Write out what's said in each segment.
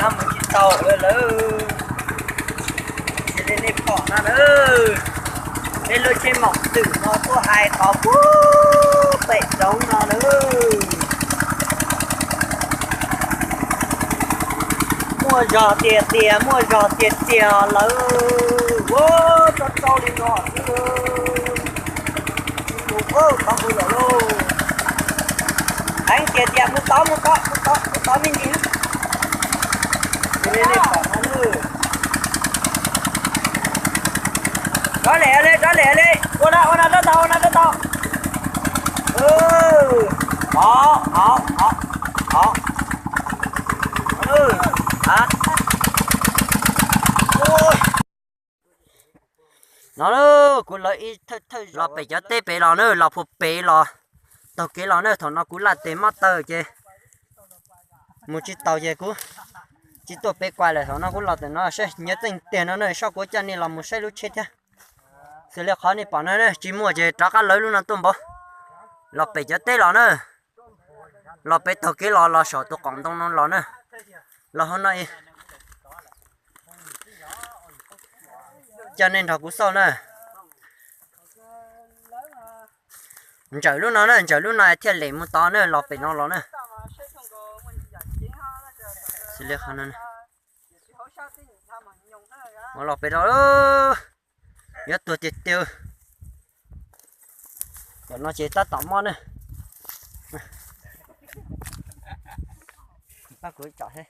năm một chiếc tàu rồi lên đi bỏ ra nữa lên lôi trên mỏng tử nó có hai có bệ giống nó nữa mua giò tiền tiền mua giò tiền tiền lỡ vô cho tàu đi nó nữa không bao giờ luôn anh tiền tiền muốn có mình gì lên đi bỏ nó nữa đó lẹ đi qua đó tao đó hả ôi nó nữa cũng lợi thôi lọ bể cho tê bể lọ nữa lọ phục bể lọ tàu cái lọ nữa thằng nó cũng là tê motor chứ một chiếc tàu chứ cũng chỉ tôi bể quay lại thằng nó cũng là tê nó sẽ nhớ tình tiền nó nữa sau cuối chân này là một xe lúc chết nhá xử lý khó này bỏ nó nữa chỉ mua chứ trả cá lớn luôn nó tôm bò lọ bể cho tê lọ nữa lọ bể tàu cái lọ sổ tôi còn đông nó lọ nữa lọ hôm nay cho nên thằng cũng sau nữa chờ lúc nó nữa chờ lúc này thiên lệ một to nữa lọ bể nó lọ nữa xử lý khó nữa lọ bể đó nhớ tuổi tiệt tiêu còn nó chỉ ta tỏm món nữa ta cứ chọn thế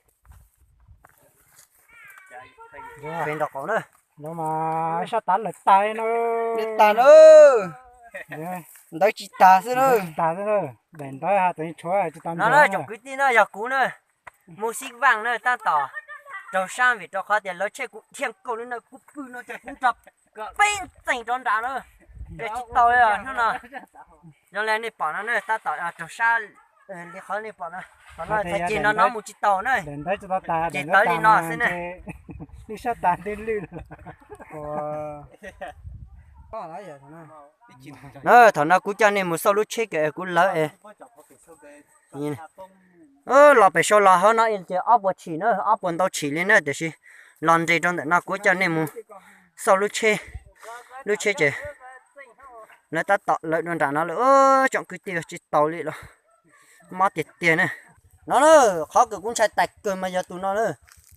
bên đọc có nữa nó mà sao tán lại tay nó ta nữa đấy đấy chỉ ta thế nữa ta thế nữa đèn tới ha tới chúa chỉ tán nó nữa chụp cái tin nó giờ cũ nữa mua xích vàng nữa ta tỏ trâu sang vì trâu khó tiền lớn chơi cũng thiên cầu nữa cũng bự nó chơi cũng chập bên tỉnh tròn đá nữa để chỉ tàu rồi nó nào nó lên đi bỏ nó nữa ta tỏ trâu sang đi khó đi bỏ nó nó thấy chỉ nó một chiếc tàu nữa đèn tới cho nó ta chỉ tới đi nó xin này đi sát tàn đi lư nó thằng nó cũng cho nên một số lúc chết cái cũng lỡ nhìn lọ phải số lọ hơn nó in chỉ áp một chỉ nữa áp một tao chỉ lên nữa để gì lần gì trong nó cũng cho nên một sau lúc chết chứ nó ta tạo lợi nhuận trả nó nữa chọn cái tiền chỉ tàu đi rồi mất tiền này nó nữa khó cứ cũng sai tạch cười mà giờ tụi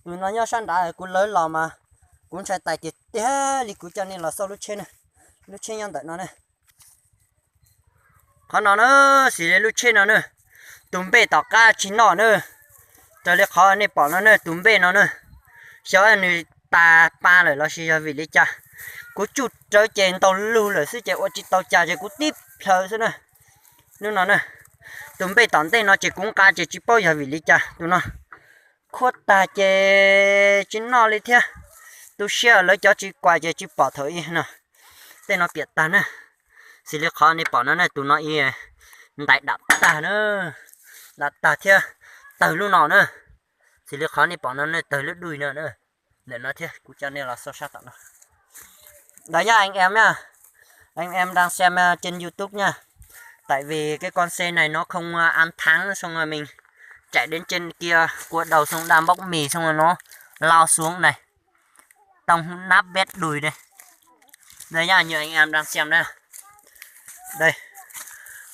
nó nhớ săn đã cũng lớn lò mà cũng sai tạch thì thế thì cũng cho nên là sau lúc chết này lúc chết nhân tại nó này khó nó nữa xí lúc chết nó nữa tụm bê tỏ cá chín nó nữa cho nên khó này bỏ nó nữa tụm bê nó nữa sau này ta ba rồi nó xí vì lý cha cú chút trở chèn tàu lưu rồi xí chạy qua chỉ tàu trà chạy cú tiếp chờ thế này nhưng nó nữa tụm bê tỏn tên nó chỉ cũng cá chỉ bao giờ vì lý cha tụi nó khuất ta chỉ chín nó đi theo tôi share lấy cho chỉ quay chỉ bỏ thôi nè tên nó biệt ta nữa xí lý khó này bỏ nó này tụi nó y đại đạp ta nữa đặt ta theo từ lúc nào nữa xí lý khó này bỏ nó này từ lúc đuôi nữa để nó theo cũng cho nên là sao sát tận nó đấy nha anh em đang xem trên YouTube nha tại vì cái con xe này nó không ăn tháng xong rồi mình chạy đến trên kia của đầu xong đam bóc mì xong rồi nó lao xuống này tông nắp vét đùi đây đây nha như anh em đang xem đây đây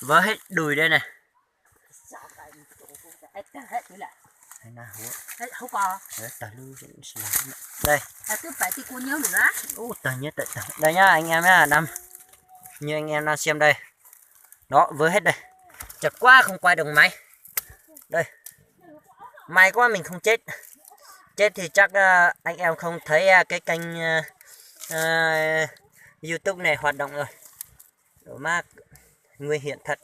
với hết đùi đây này đây đây nhá anh em nhá đâm như anh em đang xem đây đó với hết đây chật quá không quay được máy đây may quá mình không chết thì chắc anh em không thấy cái kênh YouTube này hoạt động rồi đổ má nguy hiểm thật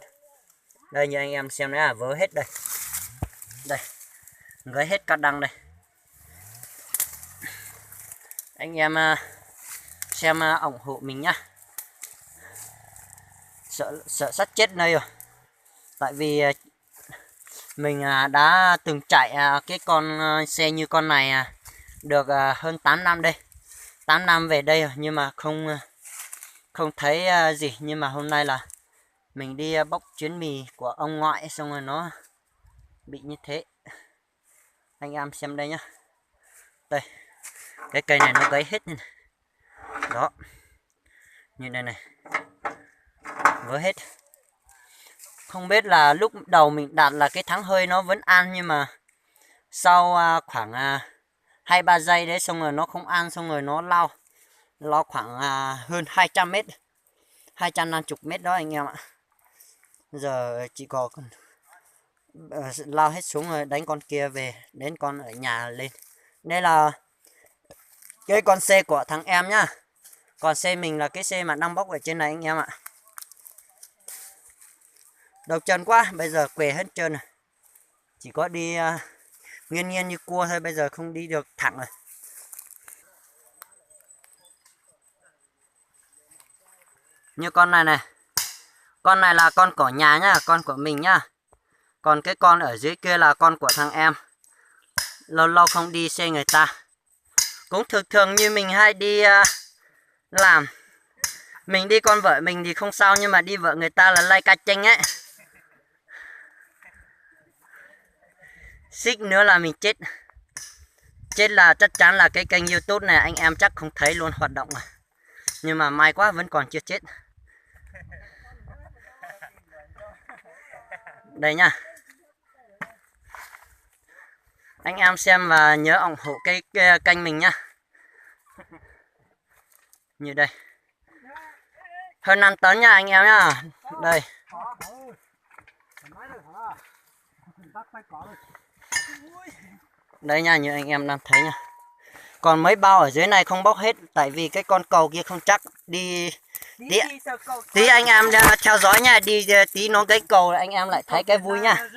đây như anh em xem đấy vớ hết đây gới hết cả đằng đây anh em xem ủng hộ mình nhá sợ sắt chết nơi rồi tại vì mình đã từng chạy cái con xe như con này được hơn 8 năm đây 8 năm về đây rồi nhưng mà không thấy gì nhưng mà hôm nay là mình đi bốc chuyến mì của ông ngoại xong rồi nó bị như thế anh em xem đây nhá đây cái cây này nó gãy hết như này. Đó như này này vỡ hết. Không biết là lúc đầu mình đặt là cái tháng hơi nó vẫn ăn, nhưng mà sau khoảng 2-3 giây đấy xong rồi nó không ăn, xong rồi nó lao khoảng hơn 200 mét, 250 mét đó anh em ạ. Giờ chỉ có lao hết xuống rồi đánh con kia về, đến con ở nhà lên. Đây là cái con xe của thằng em nhá, còn xe mình là cái xe mà đang bóc ở trên này anh em ạ. Đầu chân quá, bây giờ què hết trơn rồi, chỉ có đi nghiêng nghiêng như cua thôi, bây giờ không đi được thẳng rồi. Như con này này, con này là con của nhà nhá, con của mình nhá. Còn cái con ở dưới kia là con của thằng em, lâu lâu không đi xe người ta. Cũng thường như mình hay đi làm, mình đi con vợ mình thì không sao, nhưng mà đi vợ người ta là lay ca chênh ấy. Xích nữa là mình chết. Chết là chắc chắn là cái kênh YouTube này anh em chắc không thấy luôn hoạt động rồi. Nhưng mà may quá vẫn còn chưa chết. Đây nha. Anh em xem và nhớ ủng hộ cái kênh mình nhá. Như đây. Hơn 5 tấn nha anh em nhá. Đây. Đây nha, như anh em đang thấy nha. Còn mấy bao ở dưới này không bóc hết, tại vì cái con cầu kia không chắc. Tí anh em theo dõi nha, đi tí nó cái cầu anh em lại thấy cái vui nha.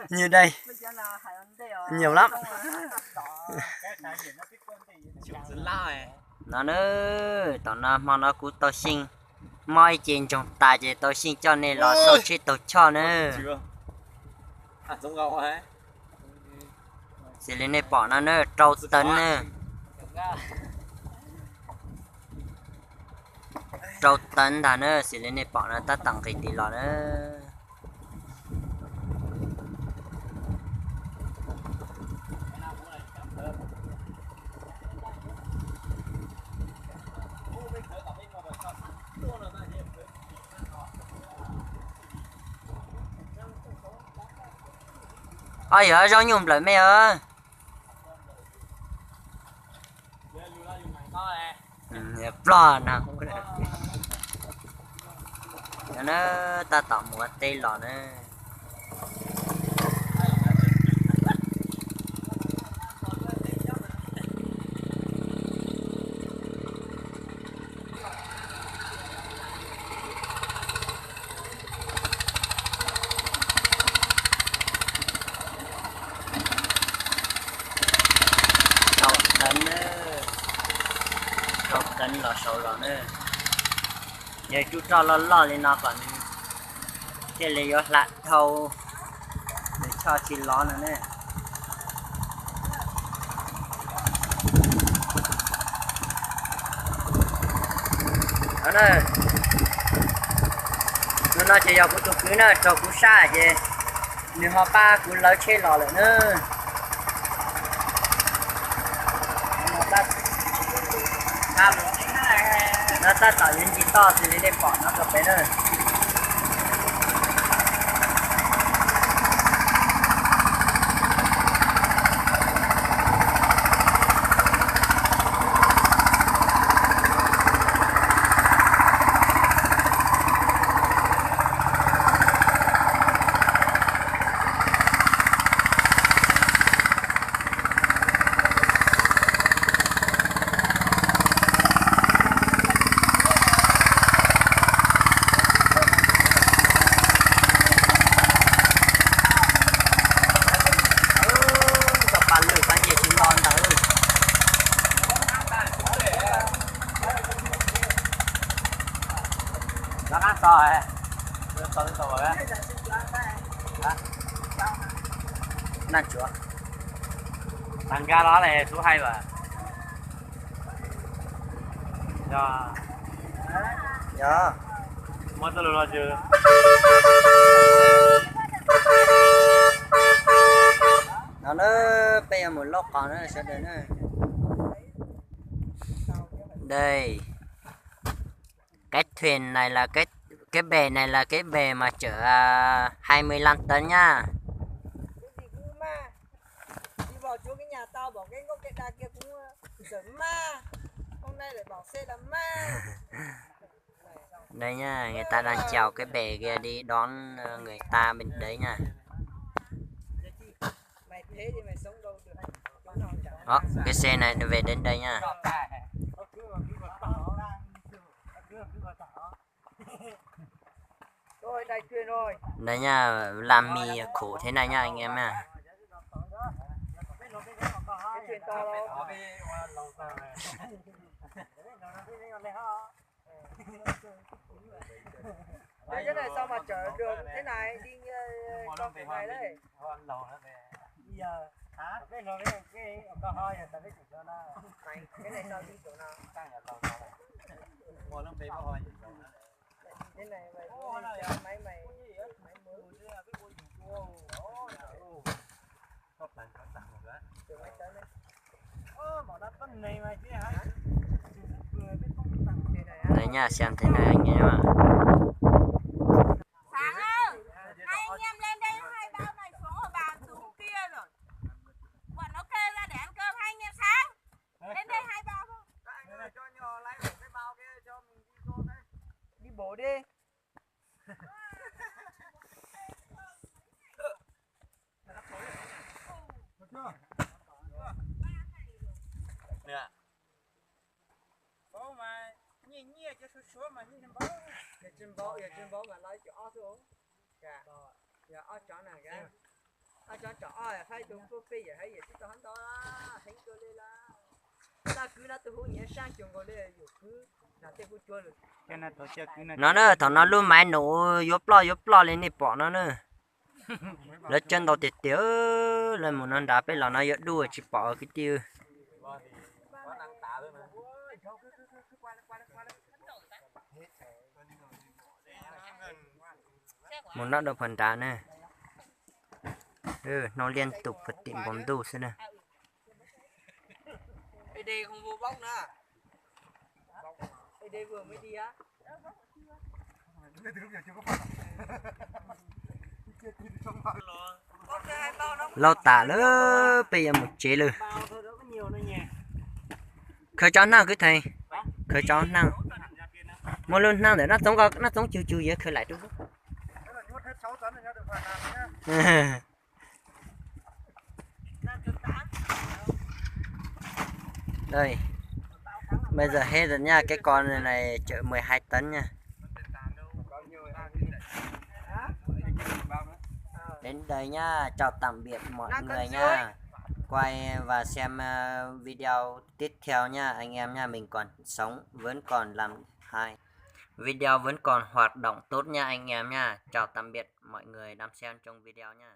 Như đây nhiều lắm. Nó nữa tao nó mà nó cũng tao xin mọi chuyện trong tài thì tao xin cho nên là số chết tao cho nữa. Giống gạo hả? Sẽ lên đây bỏ nó nữa trâu tấn nữa. Trâu tấn đã nữa, sẽ lên đây bỏ nó ta tặng cái tỷ lọ nữa. Ôi giời, rau nhung lại mẹ ơi. Bò nào nó ta tạo một tay lò nữa. Đánh lò sầu lò nữa. Giờ chú cho lo lên nó còn thế là do lạ thâu để cho chị lò nữa nè. Đó nè. Nó chỉ vào cái cứ nữa cho cú xa vậy. Nếu họ ba cú lấy chế lò lại nữa. Nó ta tạo những gì to thì lấy lên bỏ nó gặp bé nữa. Rồi. Năn chúa. Thằng ga đó là số 2 mà. Dạ. Dạ. Mất rồi chưa? nó bây giờ một lốc còn nữa sẽ đến nữa. Đây cái thuyền này là cái bè này là cái bè mà chở 25 tấn nha. Cái gì cũng ma. Đi vào chỗ cái nhà tao bảo cái gốc cái đa kia cũng giở ma. Hôm nay lại bảo xe là ma. Đây nha, người ta đang chèo cái bè kia đi đón người ta bên đấy nha. Mày thế thì mày sống đâu được. Chỗ nào chả Đó, cái xe này nó về đến đây nha. rồi đầy thuyền rồi. Đấy nha, làm mì khổ thế này nha anh em nha. Cái thuyền to đâu. Thế này sao mà chở được thế này đi con cái này đấy. Bây giờ hả? Cái rồi cái có hơi rồi tao biết chỗ nào. Này, cái này sao đi chỗ nào? Thế này mày máy mày mới từ máy tới đấy. Bảo đã tấn này mà chứ hả? Đấy nha, xem thế này anh em ạ. Sáng ơi, hai anh em lên đây hai bao này xuống ở bàn từ hôm kia rồi. Bọn nó kêu ra để ăn cơm hai anh em sáng. Lên đây hai bao thôi. Cho nhỏ lấy cái bao kia cho mình đi vô cái. Đi bổ đi. Nè. Bố mà nhìn cho số mà nhìn bố. Giờ trên bố mà lấy chỗ xuống. Dạ. Giờ ở chỗ nào kìa. Ở chỗ thấy tôi có phê vậy thấy vậy chứ tao hắn đó thấy tôi lên là. Ta cứ là tôi hú nhẹ sang trường rồi lên cứ là tôi cũng chơi được. Cái này tổ chức cái này. Nó nữa, thằng nó luôn máy nổ dốt lo lên đi bỏ nó nữa. Lấy chân đầu tiệt tiếu lên một con đá bên là nó dốt đuôi chỉ bỏ cái tiêu. Một nó được phần đá nữa. Nó liên tục phải tìm bóng đu xem nè. Đây không vô bóc nữa. Đây vừa mới đi á. Lâu tả nữa bây giờ một chế luôn. Bao thôi đó có nhiều nữa nhỉ. Khởi cho nào cứ thầy. Khởi cho nào. Một luôn nào để nó giống chiều vậy khởi lại trước. Đây. Bây giờ hết rồi nha, cái con này chở 12 tấn nha. Đến đây nhá, chào tạm biệt mọi người nha. Quay và xem video tiếp theo nha anh em nha, mình còn sống vẫn còn làm hay. Video vẫn còn hoạt động tốt nha anh em nha. Chào tạm biệt mọi người đang xem trong video nha.